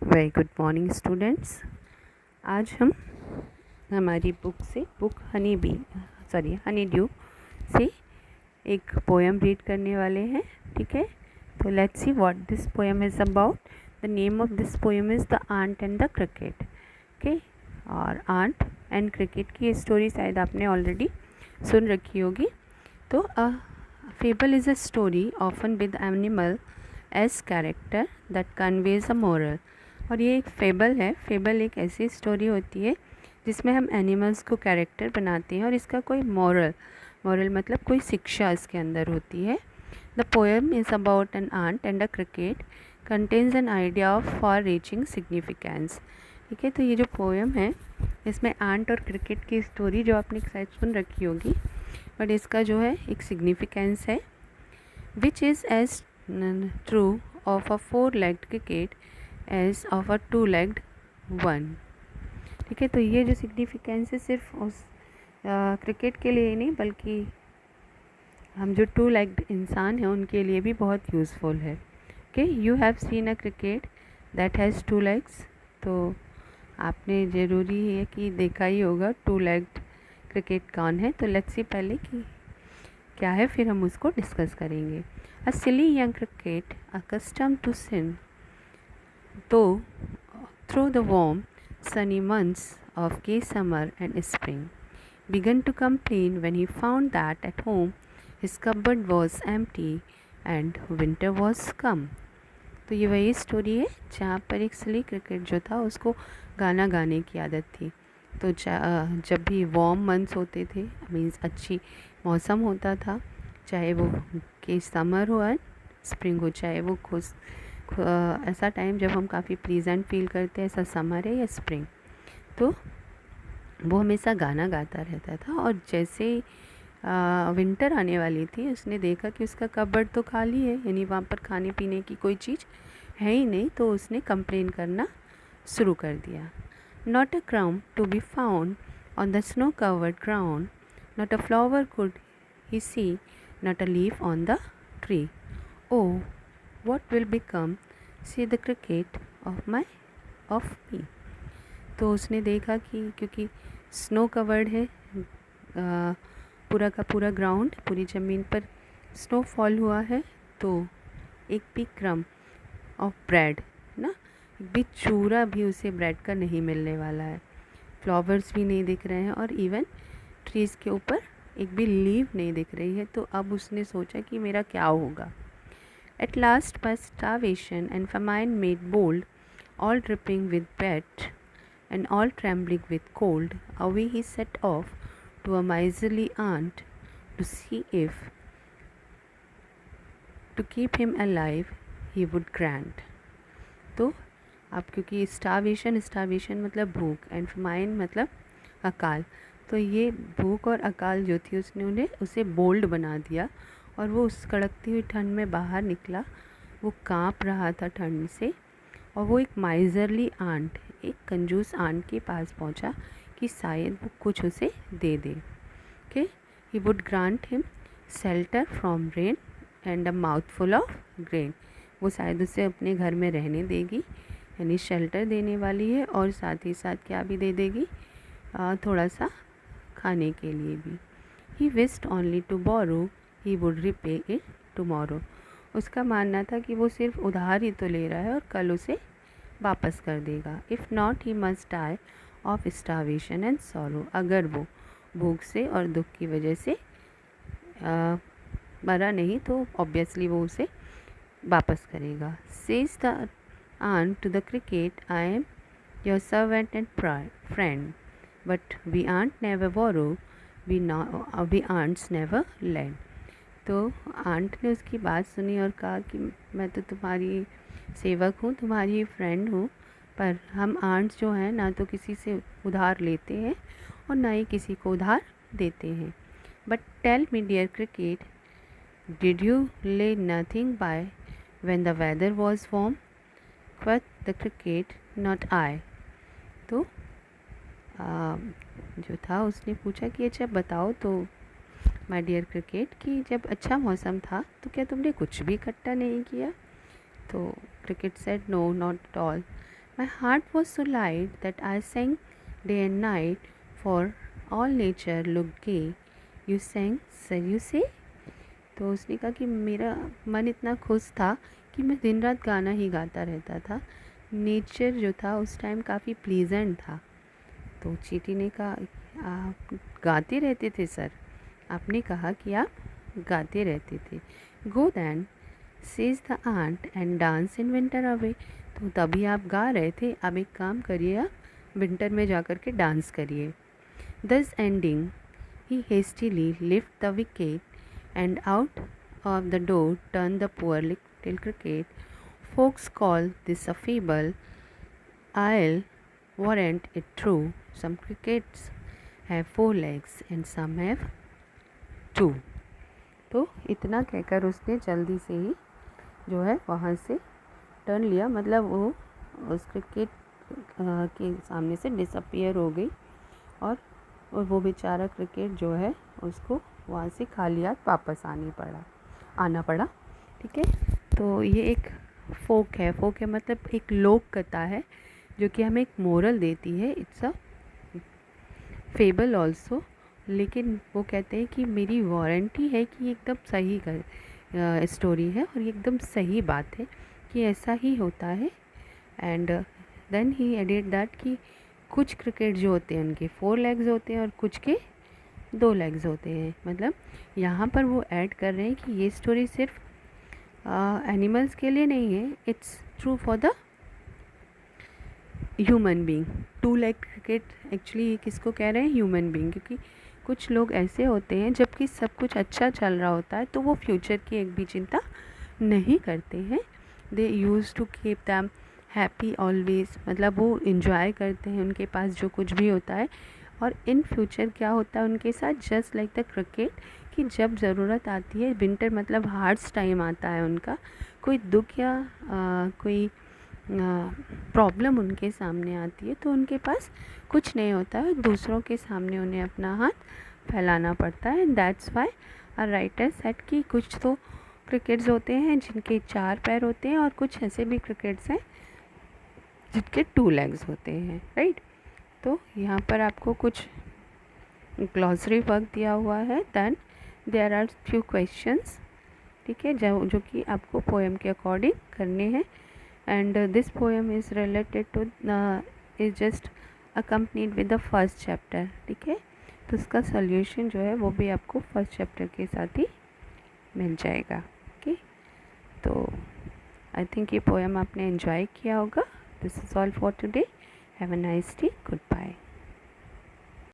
Very good morning students. आज हम हमारी बुक हनी ड्यू से एक पोएम रीड करने वाले हैं। ठीक है, तो let's see what this poem is about. The name of this poem is the ant and the cricket. Okay, और आंट एंड क्रिकेट की स्टोरी शायद आपने ऑलरेडी सुन रखी होगी। तो fable is a story often with animal as character that conveys a moral. और ये एक फेबल है। फेबल एक ऐसी स्टोरी होती है जिसमें हम एनिमल्स को कैरेक्टर बनाते हैं और इसका कोई मॉरल मतलब कोई शिक्षा इसके अंदर होती है। The poem is about an ant and a cricket contains an idea of far reaching significance. ठीक है, तो ये जो पोएम है इसमें आंट और क्रिकेट की स्टोरी जो आपने शायद सुन रखी होगी, बट इसका जो है एक सिग्निफिकेंस है which is as true of a 4-legged cricket as of a 2-legged one. ठीक है, तो ये जो सिग्निफिकेंस है सिर्फ उस क्रिकेट के लिए ही नहीं बल्कि हम जो 2-legged इंसान हैं उनके लिए भी बहुत यूज़फुल है। Okay, you have seen a cricket that has 2 legs। तो आपने ज़रूरी है कि देखा ही होगा 2-legged क्रिकेट कौन है। तो लेट्स सी पहले कि क्या है, फिर हम उसको डिस्कस करेंगे। A silly young cricket accustomed to sin though through the warm sunny months of gay summer and spring began to complain when he found that at home his cupboard was empty and winter was come। तो ये वही story है जहाँ पर एक सिली cricket जो था उसको गाना गाने की आदत थी। तो जब भी वार्म मंथ्स होते थे, मीन्स अच्छी मौसम होता था, चाहे वो कि समर हो या स्प्रिंग हो, चाहे वो ऐसा टाइम जब हम काफ़ी प्लीजेंट फील करते हैं, ऐसा समर है या स्प्रिंग, तो वो हमेशा गाना गाता रहता था। और जैसे विंटर आने वाली थी उसने देखा कि उसका कबर्ड तो खाली है, यानी वहाँ पर खाने पीने की कोई चीज़ है ही नहीं, तो उसने कंप्लेन करना शुरू कर दिया। Not a crumb to be found on the snow covered ground, not a flower could he see, not a leaf on the tree. Oh what will become, say the cricket of me। तो उसने देखा कि क्योंकि snow covered है पूरा का पूरा ground, पूरी ज़मीन पर स्नोफॉल हुआ है, तो एक भी क्रम ऑफ ब्रेड ना, एक भी चूरा भी उसे ब्रेड का नहीं मिलने वाला है। फ्लावर्स भी नहीं दिख रहे हैं और इवन ट्रीज़ के ऊपर एक भी लीव नहीं दिख रही है। तो अब उसने सोचा कि मेरा क्या होगा। At last, by starvation and famine made bold, all dripping with wet and all trembling with cold, away he set off to a miserly aunt to see if, to keep him alive, he would grant। तो अब क्योंकि starvation मतलब भूख and famine मतलब अकाल, तो ये भूख और अकाल जो थी उसने उसे बोल्ड बना दिया और वो उस कड़कती हुई ठंड में बाहर निकला। वो काँप रहा था ठंड से और वो एक माइजरली आंट, एक कंजूस आंट के पास पहुंचा कि शायद वो कुछ उसे दे दे। Okay, he would grant him shelter from rain and a mouthful of grain. वो शायद उसे अपने घर में रहने देगी, यानी शेल्टर देने वाली है, और साथ ही साथ क्या भी दे देगी, थोड़ा सा खाने के लिए भी। He wished only to borrow, he would repay it tomorrow. उसका मानना था कि वो सिर्फ उधार ही तो ले रहा है और कल उसे वापस कर देगा। If not he must die of starvation and sorrow. अगर वो भूख से और दुख की वजह से मरा नहीं तो ऑब्वियसली वो उसे वापस करेगा। Says the ant to the cricket, I am your servant and friend, but we ant never borrow, we ants never lend. तो आंट ने उसकी बात सुनी और कहा कि मैं तो तुम्हारी सेवक हूँ, तुम्हारी फ्रेंड हूँ, पर हम आंट्स जो हैं ना तो किसी से उधार लेते हैं और ना ही किसी को उधार देते हैं। But tell me dear cricket, did you lay nothing by when the weather was warm, quoth the cricket, not I. तो जो था उसने पूछा कि अच्छा बताओ तो माय डियर क्रिकेट कि जब अच्छा मौसम था तो क्या तुमने कुछ भी इकट्ठा नहीं किया। तो cricket said no not at all, My heart was so light that I sang day and night, for all nature looked gay. You sang, sir, you say? तो उसने कहा कि मेरा मन इतना खुश था कि मैं दिन रात गाना ही गाता रहता था। नेचर जो था उस टाइम काफ़ी प्लीजेंट था। तो चींटी ने कहा, आप गाते रहते थे सर? आपने कहा कि आप गाते रहते थे। Go then says the ant and dance in winter away. तो तभी आप गा रहे थे, अब एक काम करिए, आप विंटर में जा कर के डांस करिए। Thus ending he hastily lift the wicket and out of the door turn the poor little cricket. Folks call this a fable, I'll warrant it true. Some crickets have 4 legs and some have 2. तो इतना कहकर उसने जल्दी से ही जो है वहाँ से टर्न लिया, मतलब वो उस क्रिकेट के सामने से डिसअपियर हो गई और वो बेचारा क्रिकेट जो है उसको वहाँ से खाली हाथ वापस आना पड़ा। ठीक है, तो ये एक फोक है मतलब एक लोक कथा है जो कि हमें एक मोरल देती है। इट्स अ फेबल ऑल्सो, लेकिन वो कहते हैं कि मेरी वारंटी है कि एकदम सही स्टोरी है और एकदम सही बात है कि ऐसा ही होता है। And then he added that कि कुछ क्रिकेट जो होते हैं उनके 4 लेग्स होते हैं और कुछ के 2 लेग्स होते हैं। मतलब यहाँ पर वो ऐड कर रहे हैं कि ये स्टोरी सिर्फ एनिमल्स के लिए नहीं है, it's true for the human being. 2 leg cricket actually किसको कह रहे हैं? ह्यूमन बीइंग, क्योंकि कुछ लोग ऐसे होते हैं जबकि सब कुछ अच्छा चल रहा होता है तो वो फ्यूचर की एक भी चिंता नहीं करते हैं। They used to keep them happy always, मतलब वो इन्जॉय करते हैं उनके पास जो कुछ भी होता है। और इन फ्यूचर क्या होता है उनके साथ, जस्ट लाइक द क्रिकेट, कि जब ज़रूरत आती है, विंटर मतलब हार्ड्स टाइम आता है उनका, कोई दुख या कोई प्रॉब्लम उनके सामने आती है तो उनके पास कुछ नहीं होता है, दूसरों के सामने उन्हें अपना हाथ फैलाना पड़ता है। And that's why a writer said कि कुछ तो क्रिकेट्स होते हैं जिनके 4 पैर होते हैं और कुछ ऐसे भी क्रिकेट्स हैं जिनके 2 लेग्स होते हैं, राइट। तो यहाँ पर आपको कुछ ग्लॉसरी वर्क दिया हुआ है। Then there are few questions, ठीक है, जो कि आपको पोएम के अकॉर्डिंग करने हैं। And this poem is related two is just accompanied with the first chapter, ठीक है। तो उसका सॉल्यूशन जो है वो भी आपको फर्स्ट चैप्टर के साथ ही मिल जाएगा। ओके, तो आई थिंक ये पोएम आपने एंजॉय किया होगा। This is all for today. Have a nice day, good bye.